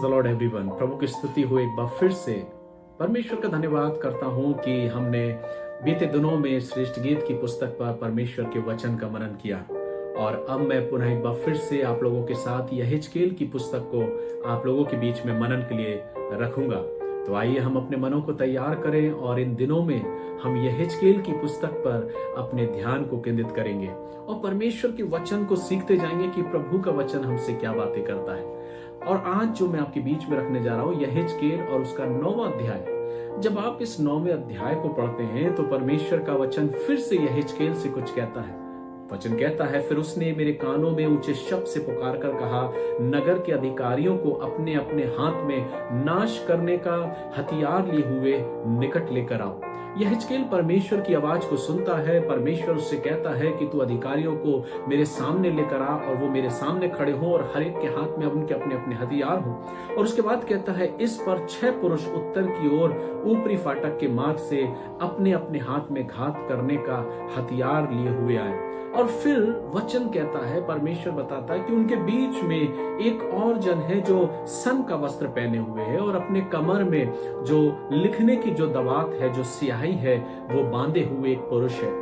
The Lord everyone. प्रभु की स्तुति हो एक बार फिर से। परमेश्वर का धन्यवाद करता हूं कि हमने बीते दिनों में श्रेष्ठ गीत की पुस्तक पर परमेश्वर के वचन का मनन किया और अब मैं पुनः एक बार फिर से आप लोगों के साथ यहेजकेल की पुस्तक को आप लोगों के बीच में मनन के लिए रखूंगा। तो आइए हम अपने मनों को तैयार करें और इन दिनों में हम यहेजकेल की पुस्तक पर अपने ध्यान को केंद्रित करेंगे और परमेश्वर के वचन को सीखते जाएंगे कि प्रभु का वचन हमसे क्या बातें करता है। और आज जो मैं आपके बीच में रखने जा रहा हूं यहेजकेल और उसका 9वां अध्याय। जब आप इस 9वें अध्याय को पढ़ते हैं तो परमेश्वर का वचन फिर से यहेजकेल से कुछ कहता है। वचन कहता है, फिर उसने मेरे कानों में ऊंचे शब्द से पुकार कर कहा, नगर के अधिकारियों को अपने अपने हाथ में नाश करने का हथियार लिए हुए निकट लेकर आओ। यहेजकेल परमेश्वर की आवाज को सुनता है। परमेश्वर उससे कहता है कि तू अधिकारियों को मेरे सामने लेकर आ और वो मेरे सामने खड़े हो और हर एक के हाथ में उनके अपने अपने हथियार हो। और उसके बाद कहता है, इस पर 6 पुरुष उत्तर की ओर ऊपरी फाटक के मार्ग से अपने अपने हाथ में घात करने का हथियार लिए हुए आए। और फिर वचन कहता है, परमेश्वर बताता है कि उनके बीच में एक और जन है जो सन का वस्त्र पहने हुए है और अपने कमर में जो लिखने की जो दवात है, जो स्याही है, वो बांधे हुए एक पुरुष है।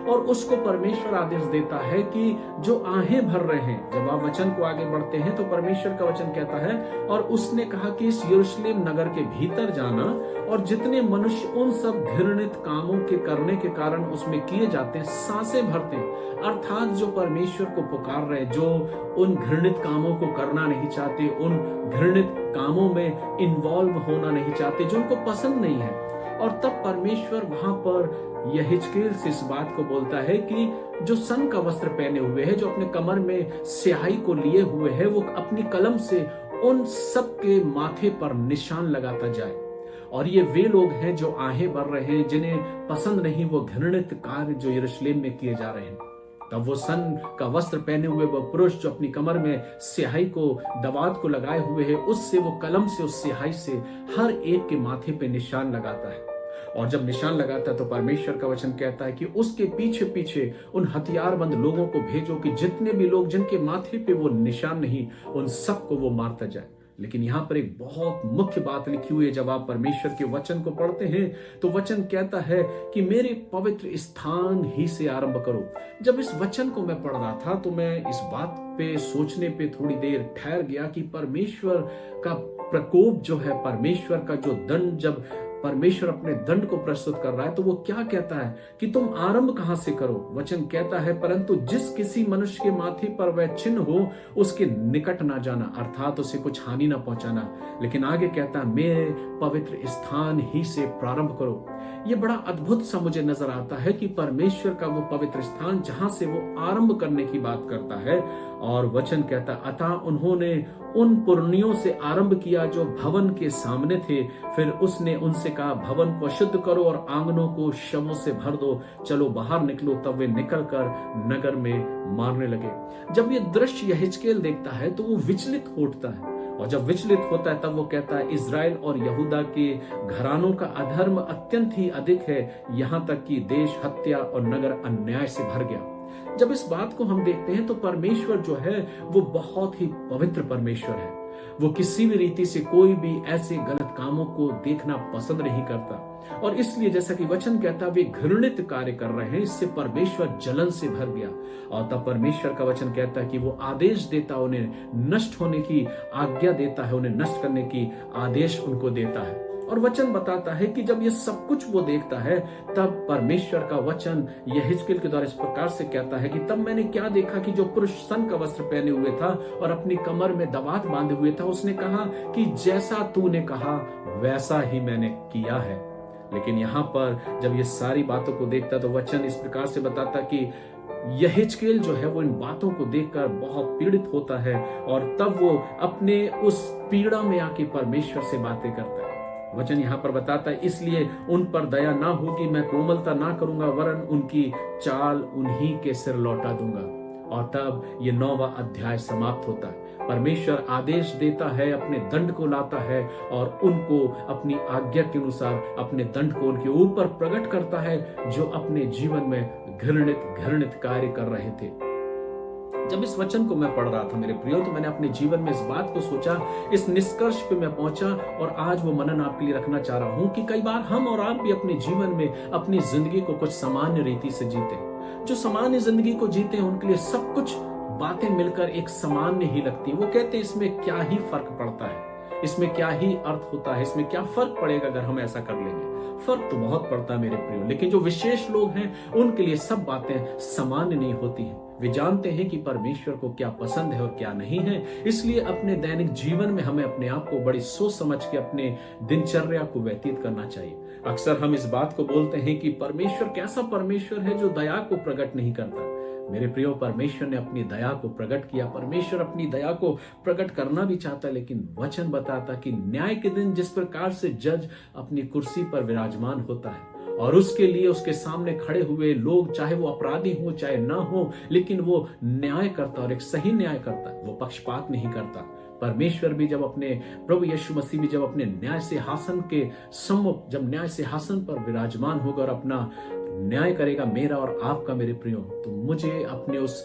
और उसको परमेश्वर आदेश देता है कि जो आहें भर रहे हैं। जब आप वचन को आगे बढ़ते हैं तो परमेश्वर का वचन कहता है, और उसने कहा कि इस यरूशलेम नगर के भीतर जाना और जितने मनुष्य उन सब घृणित कामों के करने के कारण उसमें किए जाते हैं, सांसें भरते हैं, अर्थात जो परमेश्वर को पुकार रहे, जो उन घृणित कामों को करना नहीं चाहते, उन घृणित कामों में इन्वॉल्व होना नहीं चाहते, जो उनको पसंद नहीं है। और तब परमेश्वर वहां पर यहेजकेल से इस बात को बोलता है कि जो सन का वस्त्र पहने हुए है, जो अपने कमर में स्याही को लिए हुए है, वो अपनी कलम से उन सब के माथे पर निशान लगाता जाए। और ये वे लोग हैं जो आहें भर रहे हैं, जिन्हें पसंद नहीं वो घृणित कार्य जो यरूशलेम में किए जा रहे हैं। तब वो सन का वस्त्र पहने हुए वो पुरुष जो अपनी कमर में स्याही को दवात को लगाए हुए है, उससे वो कलम से उस स्याही से हर एक के माथे पे निशान लगाता है। और जब निशान लगाता है तो परमेश्वर का वचन कहता है कि उसके पीछे पीछे उन हथियारबंद लोगों को भेजो कि जितने भी लोग जिनके माथे पे वो निशान नहीं, उन सबको वो मारता जाए। लेकिन यहाँ पर एक बहुत मुख्य बात लिखी हुई है। जब आप परमेश्वर के वचन को पढ़ते हैं तो वचन कहता है कि मेरे पवित्र स्थान ही से आरंभ करो। जब इस वचन को मैं पढ़ रहा था तो मैं इस बात पे सोचने पे थोड़ी देर ठहर गया कि परमेश्वर का प्रकोप जो है, परमेश्वर का जो दंड, जब परमेश्वर अपने दंड को प्रस्तुत कर रहा है तो वो क्या कहता है कि तुम आरंभ कहां से करो। वचन कहता है, परंतु जिस किसी मनुष्य के माथे पर वह चिन्ह हो उसके निकट ना जाना, अर्थात उसे कुछ हानि ना पहुंचाना। लेकिन आगे कहता है, मेरे पवित्र स्थान ही से प्रारंभ करो। ये बड़ा अद्भुत सा मुझे नजर आता है कि परमेश्वर का वो पवित्र स्थान जहां से वो आरंभ करने की बात करता है। और वचन कहता, अतः उन्होंने उन पुरनियों से आरंभ किया जो भवन के सामने थे। फिर उसने उनसे कहा, भवन को शुद्ध करो और आंगनों को शवों से भर दो, चलो बाहर निकलो। तब वे निकलकर नगर में मारने लगे। जब ये दृश्य यहेजकेल देखता है तो वो विचलित हो उठता है, और जब विचलित होता है तब वो कहता है, इजराइल और यहूदा के घरानों का अधर्म अत्यंत ही अधिक है, यहां तक कि देश हत्या और नगर अन्याय से भर गया। जब इस बात को हम देखते हैं तो परमेश्वर जो है वो बहुत ही पवित्र परमेश्वर है। वो किसी भी रीति से कोई भी ऐसे गलत कामों को देखना पसंद नहीं करता। और इसलिए जैसा कि वचन कहता है, वे घृणित कार्य कर रहे हैं, इससे परमेश्वर जलन से भर गया। और तब परमेश्वर का वचन कहता है कि वो आदेश देता, उन्हें नष्ट होने की आज्ञा देता है, उन्हें नष्ट करने की आदेश उनको देता है। और वचन बताता है कि जब ये सब कुछ वो देखता है तब परमेश्वर का वचन यहेजकेल के द्वारा इस प्रकार से कहता है कि तब मैंने क्या देखा कि जो पुरुष सन का वस्त्र पहने हुए था और अपनी कमर में दवात बांधे हुए था, उसने कहा कि जैसा तूने कहा वैसा ही मैंने किया है। लेकिन यहाँ पर जब ये सारी बातों को देखता तो वचन इस प्रकार से बताता कि यहेजकेल जो है वो इन बातों को देखकर बहुत पीड़ित होता है और तब वो अपने उस पीड़ा में आके परमेश्वर से बातें करता है। वचन यहाँ पर बताता है, इसलिए उन पर दया ना होगी, मैं कोमलता ना करूंगा, वरन उनकी चाल उन्हीं के सिर लौटा दूंगा। और तब ये 9वां अध्याय समाप्त होता है। परमेश्वर आदेश देता है, अपने दंड को लाता है और उनको अपनी आज्ञा के अनुसार अपने दंड को उनके ऊपर प्रकट करता है, जो अपने जीवन में घृणित कार्य कर रहे थे। जब इस वचन को मैं पढ़ रहा था मेरे प्रियो, तो मैंने अपने जीवन में इस बात को सोचा, इस निष्कर्ष पे मैं पहुंचा और आज वो मनन आपके लिए रखना चाह रहा हूं कि कई बार हम और आप भी अपने जीवन में अपनी जिंदगी को कुछ सामान्य रीति से जीते हैं। जो सामान्य जिंदगी को जीते हैं उनके लिए सब कुछ बातें मिलकर एक सामान्य ही लगती है। वो कहते हैं इसमें क्या ही फर्क पड़ता है, इसमें क्या ही अर्थ होता है, इसमें क्या फर्क पड़ेगा अगर हम ऐसा कर लेंगे। फर्क तो बहुत पड़ता है मेरे प्रियो, लेकिन जो विशेष लोग हैं उनके लिए सब बातें सामान्य नहीं होती हैं। वे जानते हैं कि परमेश्वर को क्या पसंद है और क्या नहीं है। इसलिए अपने दैनिक जीवन में हमें अपने आप को बड़ी सोच समझ के अपने दिनचर्या को व्यतीत करना चाहिए। अक्सर हम इस बात को बोलते हैं कि परमेश्वर कैसा परमेश्वर है जो दया को प्रकट नहीं करता। मेरे प्रियो, परमेश्वर ने अपनी दया को प्रकट किया। परमेश्वर अपनी दया को प्रकट करना भी चाहता, लेकिन वचन बताता कि न्याय के दिन जिस प्रकार से जज अपनी कुर्सी पर विराजमान होता है और उसके लिए उसके सामने खड़े हुए लोग, चाहे वो अपराधी हो चाहे ना हो, लेकिन वो न्याय करता और एक सही न्याय करता है, वो पक्षपात नहीं करता। परमेश्वर भी जब अपने प्रभु यीशु मसीह भी जब अपने न्याय सिंहासन के सम्मुख, जब न्याय सिंहासन पर विराजमान होगा और अपना न्याय करेगा मेरा और आपका मेरे प्रियो, तो मुझे अपने उस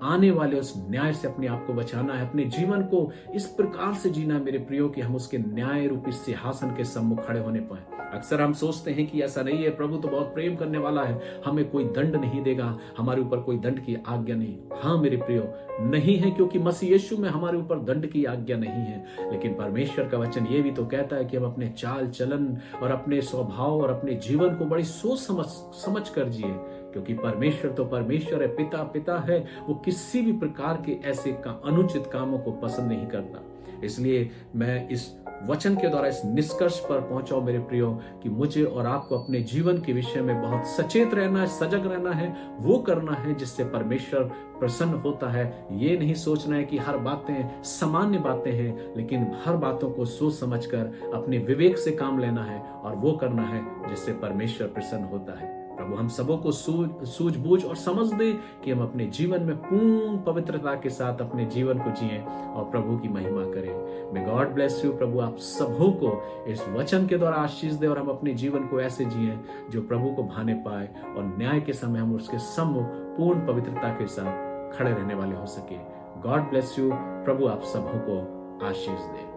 आने वाले उस न्याय से अपने आप को बचाना है। अपने जीवन को इस प्रकार से जीना है मेरे प्रियो कि हम उसके न्याय रूपी सिंहासन के सम्मुख खड़े होने पाए। अक्सर हम सोचते हैं कि ऐसा नहीं है, प्रभु तो बहुत प्रेम करने वाला है, हमें कोई दंड नहीं देगा, हमारे ऊपर कोई दंड की आज्ञा नहीं। हाँ मेरे प्रियो, नहीं है, क्योंकि मसीह यीशु में हमारे ऊपर दंड की आज्ञा नहीं है। लेकिन परमेश्वर का वचन ये भी तो कहता है कि हम अपने चाल चलन और अपने स्वभाव और अपने जीवन को बड़ी सोच समझ कर जिए, क्योंकि परमेश्वर तो परमेश्वर है, पिता पिता है। वो किसी भी प्रकार के ऐसे अनुचित कामों को पसंद नहीं करता। इसलिए मैं इस वचन के द्वारा इस निष्कर्ष पर पहुंचा मेरे प्रियो कि मुझे और आपको अपने जीवन के विषय में बहुत सचेत रहना है, सजग रहना है, वो करना है जिससे परमेश्वर प्रसन्न होता है। ये नहीं सोचना है कि हर बातें सामान्य बातें हैं, लेकिन हर बातों को सोच समझकर अपने विवेक से काम लेना है और वो करना है जिससे परमेश्वर प्रसन्न होता है। प्रभु हम सबों को सूझबूझ और समझ दे कि हम अपने जीवन में पूर्ण पवित्रता के साथ अपने जीवन को जिएं और प्रभु की महिमा करें। May God bless you. प्रभु आप सबों को इस वचन के द्वारा आशीष दे और हम अपने जीवन को ऐसे जिएं जो प्रभु को भाने पाए और न्याय के समय हम उसके सम्मुख पूर्ण पवित्रता के साथ खड़े रहने वाले हो सके। God bless you. प्रभु आप सबों को आशीष दे।